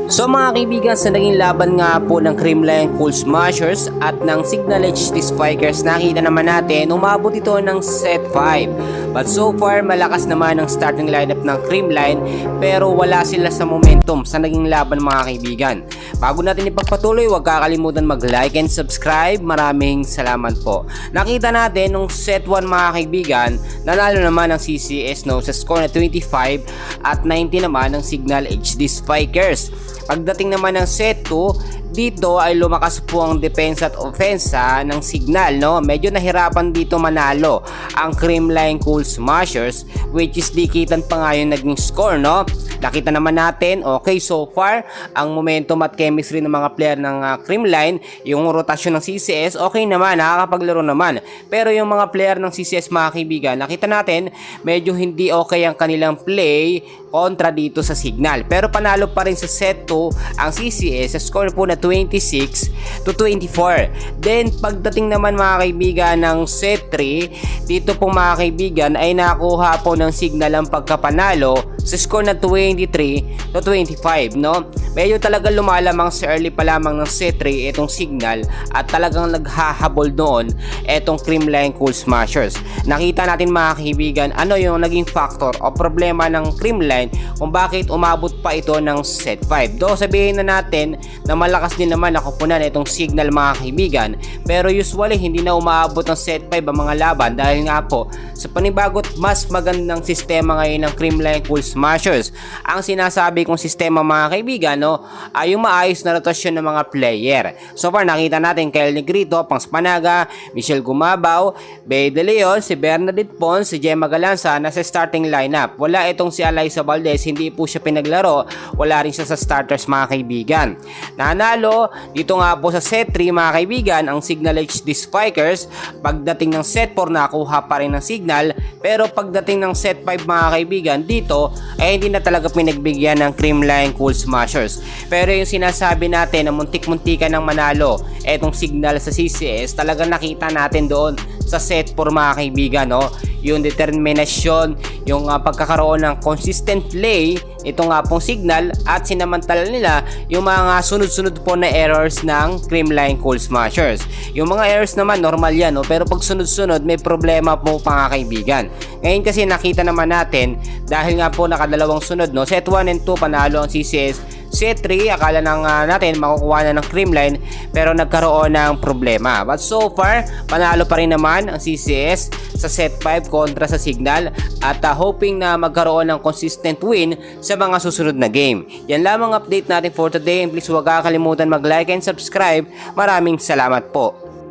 So mga kaibigan, sa naging laban nga po ng Creamline Cool Smashers at ng Signal HD Spikers, nakita naman natin umabot ito ng set 5. But so far, malakas naman ang starting lineup ng Creamline pero wala sila sa momentum sa naging laban mga kaibigan. Bago natin ipagpatuloy, huwag kakalimutan mag-like and subscribe. Maraming salamat po. Nakita natin nung set 1 mga kaibigan, nanalo naman ang CCS sa score na 25 at 90 naman ang Signal HD Spikers. Pagdating naman ng set 2, dito ay lumakas po ang depensa at ofensa ng Signal, Medyo nahirapan dito manalo ang Creamline Cool Smashers, which is dikitan pa nga yung naging score, Nakita naman natin, okay, so far, ang momentum at chemistry ng mga player ng Creamline, yung rotasyon ng CCS, okay naman, nakakapaglaro naman. Pero yung mga player ng CCS mga kaibigan, nakita natin, medyo hindi okay ang kanilang play kontra dito sa Signal. Pero panalo pa rin sa set 2 ang CCS sa score po na 26-24. Then pagdating naman mga kaibigan ng set 3, dito po mga kaibigan ay nakuha po ng Signal ang pagkapanalo sa score na 23-25, Medyo talagang lumalamang sa early pa lamang ng set 3 itong Signal at talagang naghahabol doon itong Creamline Cool Smashers. Nakita natin mga kaibigan ano yung naging factor o problema ng Creamline kung bakit umabot pa ito ng set 5. Do sabihin na natin na malakas din naman ang koponan itong Signal mga kaibigan, pero usually hindi na umaabot ng set 5 ang mga laban dahil nga po sa panibagot mas magandang sistema ngayon ng Creamline Cool Smashers. Ang sinasabi kong sistema mga kaibigan ay yung maayos na rotasyon ng mga player. So far nakita natin Kyle Negrito, Pangs Panaga, Michelle Gumabaw, Bey De Leon, si Bernadette Pons, si Gemma Galanza nasa starting lineup. Wala itong si Alyssa Valdez, hindi po siya pinaglaro, wala rin siya sa starters mga kaibigan. Nanalo dito nga po sa set 3 mga kaibigan ang Signal HD Spikers. Pagdating ng set 4 nakuha pa rin ng Signal, pero pagdating ng set 5 mga kaibigan dito ay hindi na talaga pinagbigyan ng Creamline Cool Smashers. Pero yung sinasabi natin na muntik-muntikan ng manalo etong Signal sa CCS, talagang nakita natin doon sa set 4 mga kaibigan, yung determinasyon, yung pagkakaroon ng consistent play ito nga pong Signal at sinamantala nila yung mga sunod-sunod po na errors ng Creamline Cool Smashers. Yung mga errors naman normal yan, pero pag sunod-sunod may problema po mga kaibigan. Ngayon kasi nakita naman natin dahil nga po nakadalawang sunod, set 1 and 2 panalo ang CCS. Set 3, akala natin makukuha na ng Creamline pero nagkaroon ng problema. But so far, panalo pa rin naman ang CCS sa set 5 kontra sa Signal at hoping na magkaroon ng consistent win sa mga susunod na game. Yan lamang update natin for today, and please huwag kakalimutan mag-like and subscribe. Maraming salamat po.